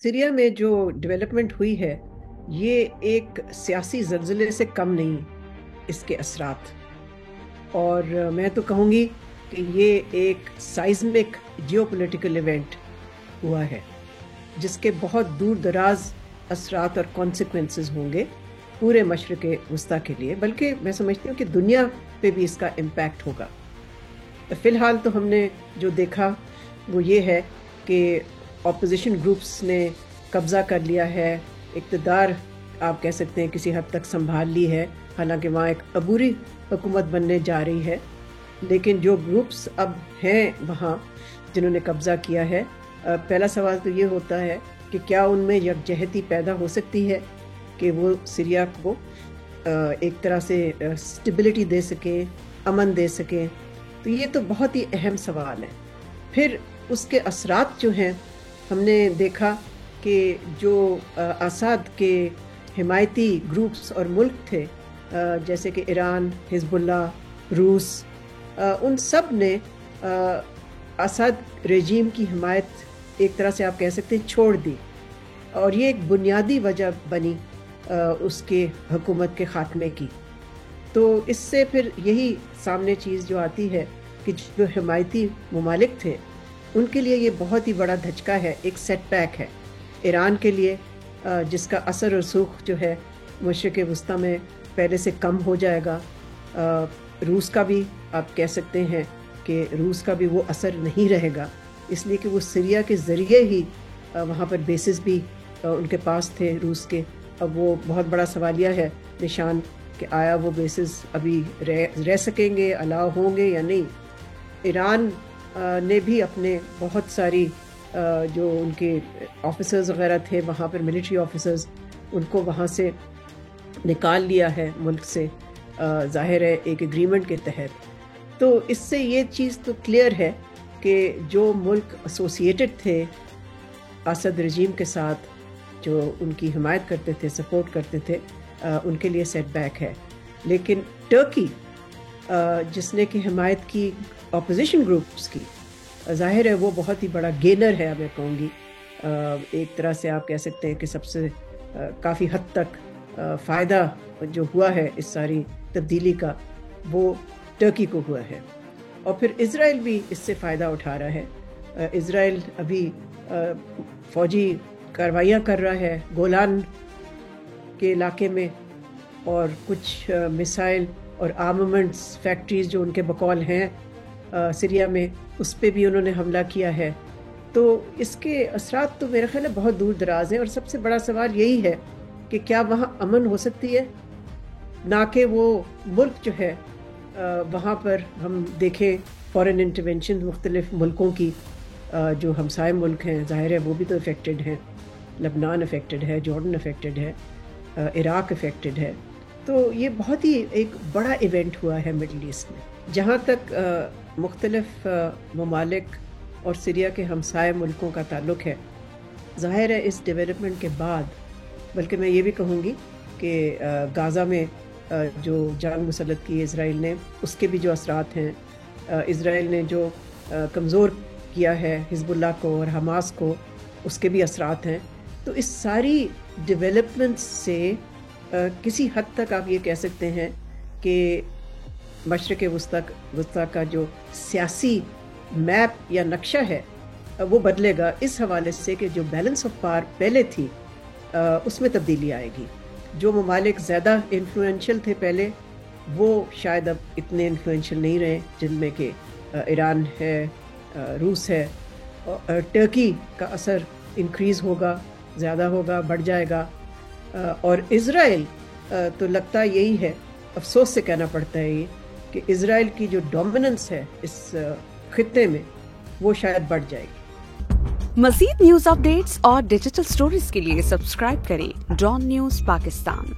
Syria में जो development हुई है ये एक सियासी ज़लज़ले से कम नहीं इसके असरात। और मैं तो कहूँगी कि ये एक साइज़मिक जियोपॉलिटिकल इवेंट हुआ है जिसके बहुत दूर दराज असरात और कॉन्सिक्वेंसेस होंगे पूरे मशरक़ वस्ता के लिए, बल्कि मैं समझती हूँ कि दुनिया पे भी इसका इम्पैक्ट होगा। फ़िलहाल तो हमने जो देखा वो ये है कि ऑपोजिशन ग्रुप्स ने कब्ज़ा कर लिया है, इक़्तिदार आप कह सकते हैं किसी हद तक संभाल ली है, हालांकि वहाँ एक अबूरी हुकूमत बनने जा रही है। लेकिन जो ग्रुप्स अब हैं वहाँ जिन्होंने कब्ज़ा किया है, पहला सवाल तो ये होता है कि क्या उनमें यकजहती पैदा हो सकती है कि वो सीरिया को एक तरह से स्टेबिलिटी दे सकें, अमन दे सकें। तो ये तो बहुत ही अहम सवाल है। फिर उसके असरात जो हैं, हमने देखा कि जो असाद के हिमायती ग्रुप्स और मुल्क थे जैसे कि ईरान, हिजबुल्लाह, रूस, उन सब ने असाद रेजीम की हिमायत एक तरह से आप कह सकते हैं छोड़ दी, और ये एक बुनियादी वजह बनी उसके हुकूमत के ख़ात्मे की। तो इससे फिर यही सामने चीज़ जो आती है कि जो हिमायती ममालिक थे उनके लिए ये बहुत ही बड़ा धचका है, एक सेटबैक है। ईरान के लिए जिसका असर और रसूख जो है मशरिक़ वस्ता में पहले से कम हो जाएगा। रूस का भी आप कह सकते हैं कि रूस का भी वो असर नहीं रहेगा, इसलिए कि वो सीरिया के ज़रिए ही वहाँ पर बेसिस भी उनके पास थे रूस के। अब वो बहुत बड़ा सवालिया है निशान कि आया वो बेसिस अभी रह सकेंगे, अलाउ होंगे या नहीं। ईरान ने भी अपने बहुत सारी जो उनके ऑफिसर्स वगैरह थे वहाँ पर, मिलिट्री ऑफिसर्स, उनको वहाँ से निकाल लिया है मुल्क से, ज़ाहिर है एक एग्रीमेंट के तहत। तो इससे ये चीज़ तो क्लियर है कि जो मुल्क एसोसिएटेड थे असद रजीम के साथ, जो उनकी हिमायत करते थे, सपोर्ट करते थे, उनके लिए सेटबैक है। लेकिन टर्की जिसने कि हिमायत की अपोजिशन ग्रुप्स की, ज़ाहिर है वो बहुत ही बड़ा गेनर है। मैं कहूँगी एक तरह से आप कह सकते हैं कि सबसे काफ़ी हद तक फ़ायदा जो हुआ है इस सारी तब्दीली का वो टर्की को हुआ है। और फिर इज़राइल भी इससे फ़ायदा उठा रहा है। इज़राइल अभी फ़ौजी कार्रवाइयाँ कर रहा है गोलान के इलाके में, और कुछ मिसाइल और आर्मामेंट्स फैक्ट्रीज़ जो उनके बकौल हैं सीरिया में, उस पर भी उन्होंने हमला किया है। तो इसके असरात तो मेरा ख्याल है बहुत दूर दराज हैं, और सबसे बड़ा सवाल यही है कि क्या वहाँ अमन हो सकती है, ना कि वो मुल्क जो है वहाँ पर हम देखें फॉरेन इंटरवेंशन मुख्तलिफ मुल्कों की, जो हमसाय मुल्क हैं ज़ाहिर है वो भी तो अफेक्टेड हैं। लबनान अफेक्टेड है, जॉर्डन अफेक्टेड है, इराक़ अफेक्टेड है। तो ये बहुत ही एक बड़ा इवेंट हुआ है मिडल ईस्ट में। जहाँ तक मुख्तलिफ ममालिक और सीरिया के हमसाय मुल्कों का ताल्लुक़ है, ज़ाहिर है इस डेवलपमेंट के बाद, बल्कि मैं ये भी कहूँगी कि गाज़ा में जो जान मुसल्लत की इज़राइल ने, उसके भी जो असरात हैं, इज़राइल ने जो कमज़ोर किया है हिजबुल्लाह को और हमास को, उसके भी असरात हैं। तो इस सारी डेवलपमेंट्स से किसी हद तक आप ये कह सकते हैं कि मशरिक़ वस्ता का जो सियासी मैप या नक्शा है वो बदलेगा, इस हवाले से कि जो बैलेंस ऑफ पावर पहले थी उसमें तब्दीली आएगी। जो ममालिक ज़्यादा इन्फ्लुएंशियल थे पहले, वो शायद अब इतने इन्फ्लुएंशियल नहीं रहे, जिनमें कि ईरान है, रूस है, और टर्की का असर इंक्रीज़ होगा, ज़्यादा होगा, बढ़ जाएगा। और इज़राइल तो लगता यही है, अफसोस से कहना पड़ता है ये, कि इज़राइल की जो डोमिनेंस है इस खित्ते में वो शायद बढ़ जाएगी। मज़ीद न्यूज़ अपडेट्स और डिजिटल स्टोरीज के लिए सब्सक्राइब करें डॉन न्यूज़ पाकिस्तान।